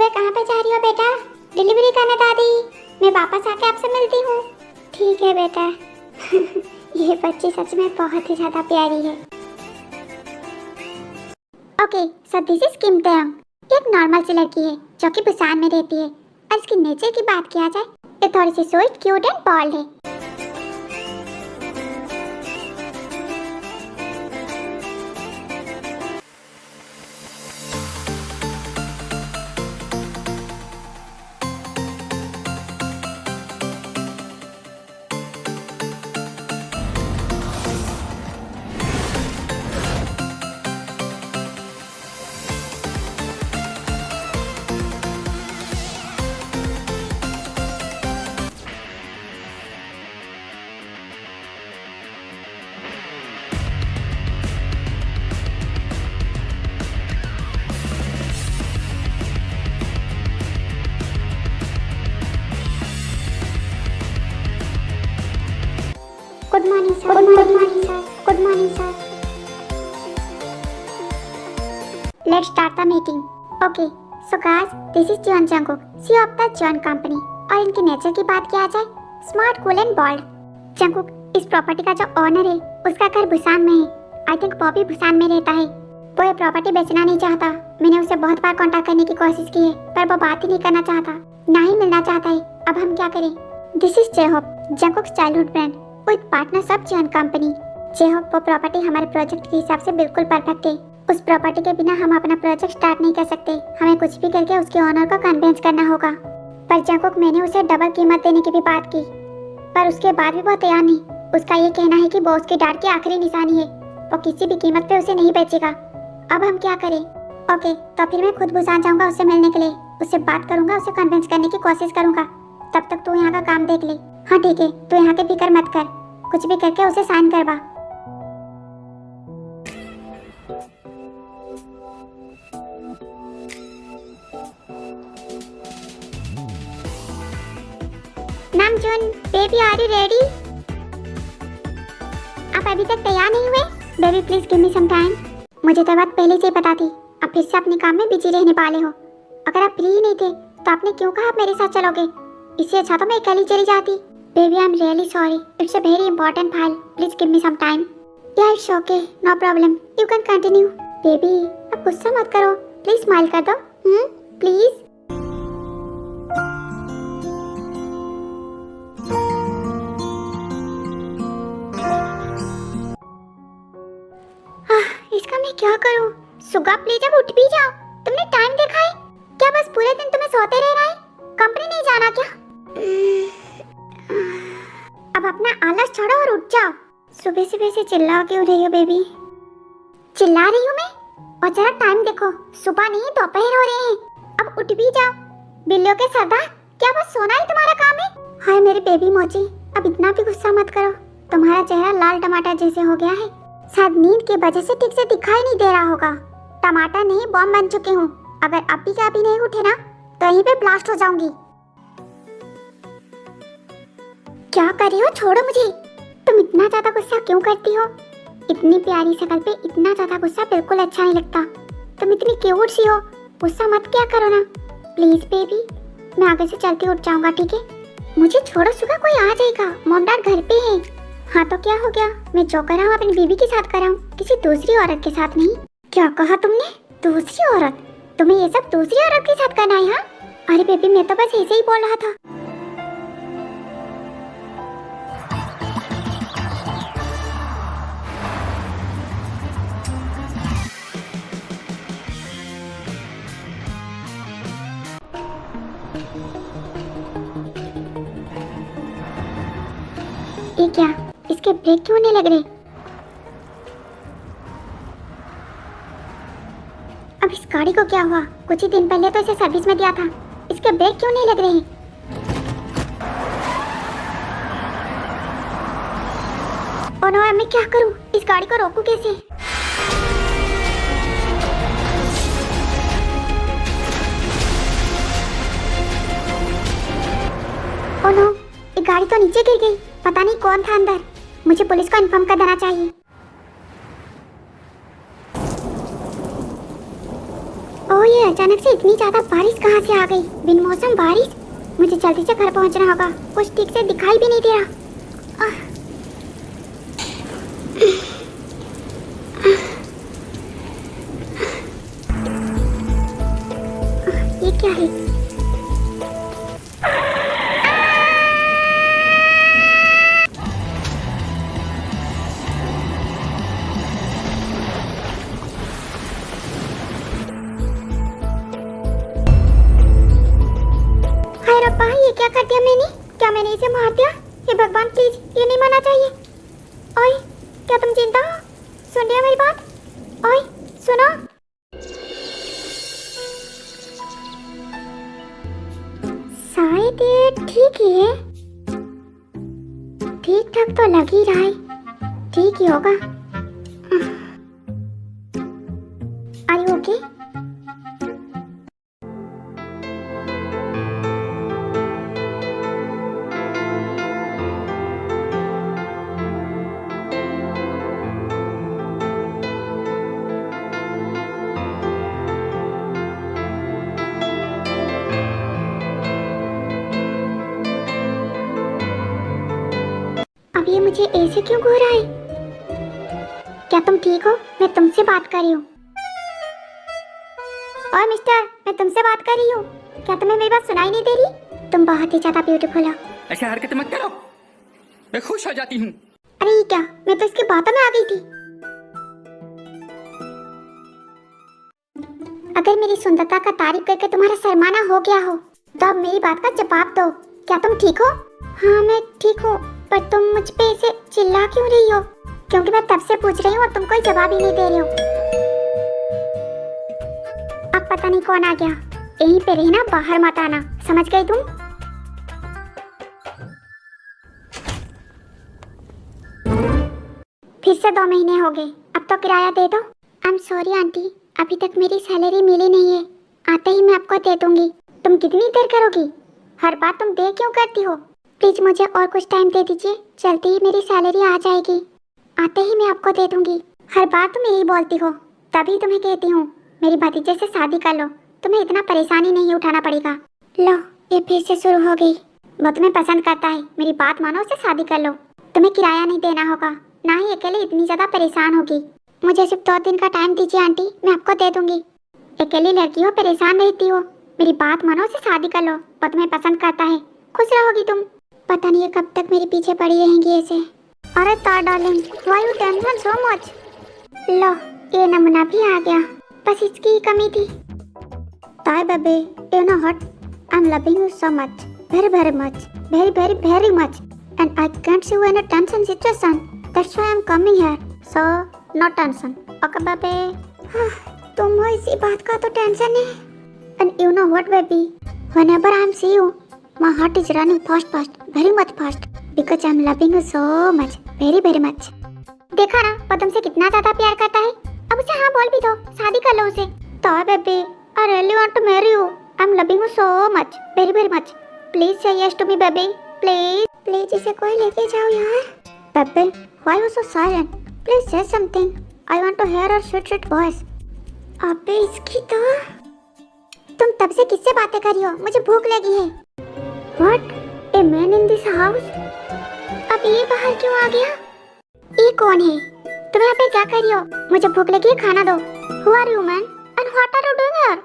अरे कहाँ पे जा रही हो बेटा? डिलीवरी करना दादी, मैं वापस आके आपसे मिलती हूँ। ठीक है बेटा। ये बच्ची सच में बहुत ही ज्यादा प्यारी है। ओके, सो दिस इज किम तेयंग। एक नॉर्मल सी लड़की है जो कि बुसान में रहती है, और इसकी नेचर की बात किया जाए ये थोड़ी सी स्वीट, क्यूट एंड बॉल्ड है। Good morning sir. Good morning sir. Good morning sir. Let's start the meeting. Okay, so guys, this is John Jungkook, CEO of the John company. और इनकी नेचर की बात किया जाए, smart, cool and bold. Jungkook, इस property का जो owner है उसका घर बुसान में है। आई थिंक वो भी बुसान में रहता है। वो ये प्रॉपर्टी बेचना नहीं चाहता। मैंने उसे बहुत बार कांटेक्ट करने की कोशिश की है, पर वो बात ही नहीं करना चाहता, ना ही मिलना चाहता है। अब हम क्या करें? This is J Hope, Jungkook's childhood friend with partners of John company. J Hope, वो प्रॉपर्टी हमारे प्रोजेक्ट के हिसाब से बिल्कुल परफेक्ट है। उस प्रॉपर्टी के बिना हम अपना प्रोजेक्ट स्टार्ट नहीं कर सकते। हमें कुछ भी करके उसके ओनर को कन्विंस करना होगा। पर जंगकुक, मैंने उसे डबल कीमत देने की भी बात की, पर उसके बाद भी वो तैयार नहीं। उसका ये कहना है कि वो उसके डांट की आखिरी निशानी है। वो किसी भी कीमत पे उसे नहीं बेचेगा। अब हम क्या करें? ओके, तो फिर मैं खुद बुसान जाऊंगा उससे मिलने के लिए। उससे बात करूंगा, उसे कन्विंस करने की कोशिश करूंगा। तब तक तू यहाँ का काम देख ले। हाँ ठीक है, तू यहाँ की फिक्र मत कर, कुछ भी करके उसे साइन करवा। Namjoon, baby are you ready? आप अभी तक तैयार नहीं हुए? Baby please give me some time. मुझे तो बात पहले से ही पता थी, आप फिर से अपने काम में बिजी रहने वाले हो। अगर आप फ्री ही नहीं थे तो आपने क्यों कहा आप मेरे साथ चलोगे? इससे अच्छा तो मैं अकेली चली जाती। Baby I am really sorry, it's a very important file, please give me some time. Yeah it's okay, no problem, you can continue. Baby आप गुस्सा मत करो, प्लीज स्माइल कर दो। प्लीज। इसका मैं क्या करूं? सुगा प्लीज अब उठ भी जाओ। तुमने टाइम देखा है क्या? बस पूरे दिन तुम्हें सोते रहना है? कंपनी नहीं जाना क्या? अब अपना आलस छोड़ो और उठ जाओ। सुबह सुबह से चिल्ला क्यों रही हो बेबी? चिल्ला रही हूँ मैं? और जरा टाइम देखो, सुबह नहीं दोपहर हो रहे हैं। अब उठ भी जाओ। बिल्लियों के सरदार, क्या बस सोना ही तुम्हारा काम है? हाय मेरे बेबी मोची, अब इतना भी गुस्सा मत करो। तुम्हारा चेहरा लाल टमाटर जैसे हो गया है। शायद नींद की वजह से ठीक से दिखाई नहीं दे रहा होगा। टमाटर नहीं, बॉम्ब बन चुकी हूँ। अगर अभी के अभी नहीं उठे ना तो यहीं पे ब्लास्ट हो जाऊंगी। क्या कर रही हो? छोड़ो मुझे। तुम इतना ज्यादा गुस्सा क्यों करती हो? इतनी प्यारी शक्ल पे इतना ज्यादा गुस्सा बिल्कुल अच्छा नहीं लगता। तुम इतनी क्यूट सी हो, गुस्सा मत क्या करो ना प्लीज बेबी। मैं आगे से चलती उठ जाऊंगा, ठीक है? मुझे छोड़ो, सुबह कोई आ जाएगा। मॉम डैड घर पे है। हाँ तो क्या हो गया? मैं जो कर रहा हूँ अपनी बीवी के साथ कर रहा हूँ, किसी दूसरी औरत के साथ नहीं। क्या कहा तुमने? दूसरी औरत? तुम्हें ये सब दूसरी औरत के साथ करना है? हाँ? अरे बेबी मैं तो बस ऐसे ही बोल रहा था। ये क्या? इसके ब्रेक क्यों नहीं लग रहे? अब इस गाड़ी को क्या हुआ? कुछ ही दिन पहले तो इसे सर्विस में दिया था, इसके ब्रेक क्यों नहीं लग रहे? ओह नो, मैं क्या करूं? इस गाड़ी को रोकूं कैसे? ओह नो, ये गाड़ी तो नीचे गिर गई। पता नहीं कौन था अंदर। मुझे पुलिस को इन्फॉर्म कर देना चाहिए। ओह ये अचानक से इतनी ज्यादा बारिश कहाँ से आ गई? बिन मौसम बारिश। मुझे जल्दी से घर पहुंचना होगा, कुछ ठीक से दिखाई भी नहीं दे रहा। ये क्या है? हाय रब्बा, ये क्या कर दिया मैंने? क्या मैंने इसे मार दिया? हे भगवान प्लीज, ये नहीं मारना चाहिए। ओए, क्या तुम जिंदा हो? सुन रहे हो मेरी बात? ओए, सुनो। शायद ये ठीक ही है। ठीक ठाक तो लग ही रहा है, ठीक ही होगा। Are you okay? अब ये मुझे ऐसे क्यों घूर रहा है? क्या तुम ठीक हो? मैं तुमसे बात कर रही हूँ। और मिस्टर, मैं तुमसे बात कर रही हूँ। क्या तुम्हें मेरी बात सुनाई नहीं दे रही? तुम बहुत ही ज्यादा ब्यूटीफुल हो। ऐसे हरकत मत करो, मैं खुश हो जाती हूँ। अरे ये क्या, मैं तो इसकी बातों में आ गई थी। अगर मेरी सुंदरता का तारीफ करके तुम्हारा शर्माना हो गया हो तो अब मेरी बात का जवाब दो। क्या तुम ठीक हो? हाँ मैं ठीक हूँ, पर तुम मुझ पे ऐसे चिल्ला क्यों रही हो? क्योंकि मैं तब से पूछ रही हूँ और तुम कोई जवाब ही नहीं दे रही हो। अब पता नहीं कौन आ गया। यहीं पे रहना, बाहर मत आना, समझ गई तुम? फिर से 2 महीने हो गए, अब तो किराया दे दो। आई एम सॉरी आंटी, अभी तक मेरी सैलरी मिली नहीं है। आते ही मैं आपको दे दूंगी। तुम कितनी देर करोगी? हर बार तुम देर क्यों करती हो? प्लीज मुझे और कुछ टाइम दे दीजिए, जल्दी ही मेरी सैलरी आ जाएगी। आते ही मैं आपको दे दूंगी। हर बार तुम यही बोलती हो, तभी तुम्हें कहती हूँ मेरी भतीजे से शादी कर लो, तुम्हें इतना परेशानी नहीं उठाना पड़ेगा। लो, ये फिर से शुरू हो गई। वो तुम्हें पसंद करता है, मेरी बात मानो, उससे शादी कर लो। तुम्हें किराया नहीं देना होगा, ना ही अकेले इतनी ज्यादा परेशान होगी। मुझे सिर्फ 2 दिन का टाइम दीजिए आंटी, मैं आपको दे दूंगी। अकेली लड़की हो, परेशान रहती हो, मेरी बात मानो, उससे शादी कर लो। वो तुम्हें पसंद करता है, खुश रहोगी तुम। पता नहीं कब तक मेरे पीछे पड़ी रहेंगी ऐसे। अरे तार darling, why you tension so much? लो, ये नमूना भी आ गया, बस इसकी ही कमी थी। ताई baby, you know what, I am loving you so much, very very much, very much, and I can't see you in a tension situation. That's why I'm coming here. So no tension. Okay baby. तुम हो इसी बात का तो tension है। And you know what baby? Whenever I see you, my heart is running fast, very much fast, because I'm loving you so much, very much. देखा ना, वो तुमसे कितना ज्यादा प्यार करता है। अब उसे हाँ बोल भी दो, शादी कर लो उसे। तो baby, I really want to marry you. I'm loving you so much, very much. Please say yes to me baby, please इसे कोई लेके जाओ यार। baby, why you so silent? Please say something. I want to hear your sweet voice. अबे इसकी तो, तुम तब से किससे बातें कर रही हो? मुझे भूख लगी है। What? A man in this house? अब ये बाहर क्यों आ गया? ये कौन है? तुम यहाँ पे क्या कर रही हो? मुझे भूख लगी है, खाना दो। Who are you man? And what are you doing here?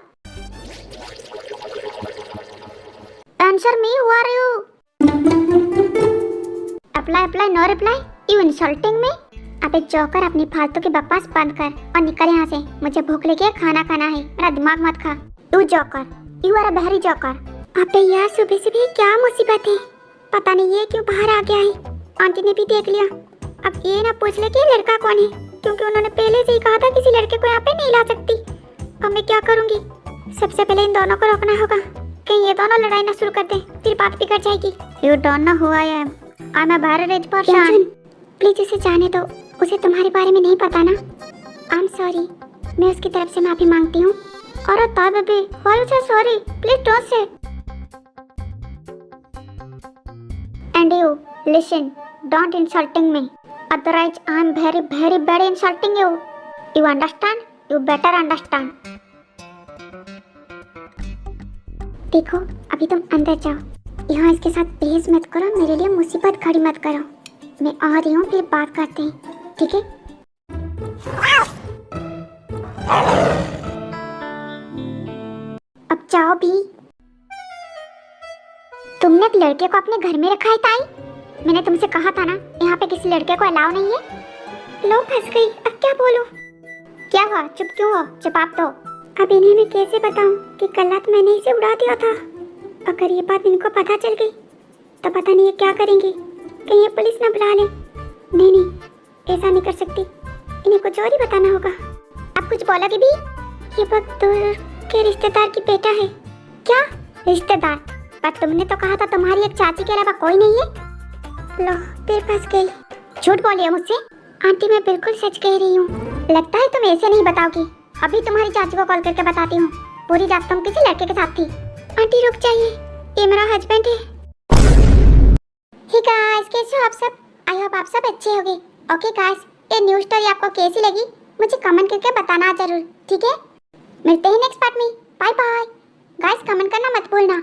Answer me, who are you? Apply, no reply. You insulting me? अबे जोकर, अपनी फालतू की बकवास बंद कर और निकल यहाँ से। मुझे भूख लगी है, खाना खाना है, मेरा दिमाग मत खा। You joker, you are a very joker. अबे यार, सुबह से भी क्या मुसीबत है? पता नहीं ये क्यों बाहर आ गया है। आंटी ने भी देख लिया। अब ये ना पूछ ले कि लड़का कौन है, क्योंकि उन्होंने पहले से ही कहा था किसी लड़के को यहाँ पे नहीं ला सकती। अब मैं क्या करूँगी? सबसे पहले इन दोनों को रोकना होगा, कहीं ये दोनों लड़ाई ना शुरू कर दें, फिर बात बिगड़ जाएगी। You don't know who I am. I'm a very rich person. Please उसे जाने दो, उसे तुम्हारे बारे में नहीं पता ना। I'm sorry, मैं उसकी तरफ से माफी मांगती हूँ। और ताई baby, why you say sorry? Please don't say. And you, listen, don't insulting me. Otherwise, I'm very bad insulting you. You understand? You better understand. देखो अभी तुम अंदर जाओ, यहाँ इसके साथ बहस मत करो, मेरे लिए मुसीबत खड़ी मत करो। मैं आ रही हूँ, फिर बात करते हैं, ठीक है? अब जाओ भी। तुमने एक लड़के को अपने घर में रखा है ताई? मैंने तुमसे कहा था ना यहाँ पे किसी लड़के को अलाउ नहीं है। लो फंस गई, अब क्या बोलूं? क्या हुआ, चुप क्यों हो? जवाब दो। अब इन्हें मैं कैसे बताऊं कि कल रात मैंने इसे उड़ा दिया था। अगर ये बात इनको पता चल गई तो पता नहीं ये क्या करेंगे, कहीं ये पुलिस ना बुला ले। नहीं नहीं, ऐसा नहीं कर सकती, इन्हें कुछ और ही बताना होगा। आप कुछ बोलोगे भी? ये बहुत दूर के रिश्तेदार की बेटा है। क्या रिश्तेदार? पर तुमने तो कहा था तुम्हारी एक चाची के अलावा कोई नहीं है। लो फिर फंस गई। झूठ बोली है मुझसे? आंटी मैं बिल्कुल सच कह रही हूँ। लगता है तुम ऐसे नहीं बताओगी। अभी तुम्हारी चाची को कॉल करके बताती हूँ। पूरी रात तुम किसी लड़के के साथ थी। आंटी रुक जाइए, ये मेरा हस्बैंड है। हे गाइस, कैसे हो आप सब? आई होप आप सब अच्छे होंगे। ओके गाइस, ये न्यूज़ स्टोरी आपको कैसी लगी मुझे कमेंट करके बताना जरूर, ठीक है? मिलते हैं नेक्स्ट पार्ट में। बाय बाय गाइस, कमेंट करना मत भूलना।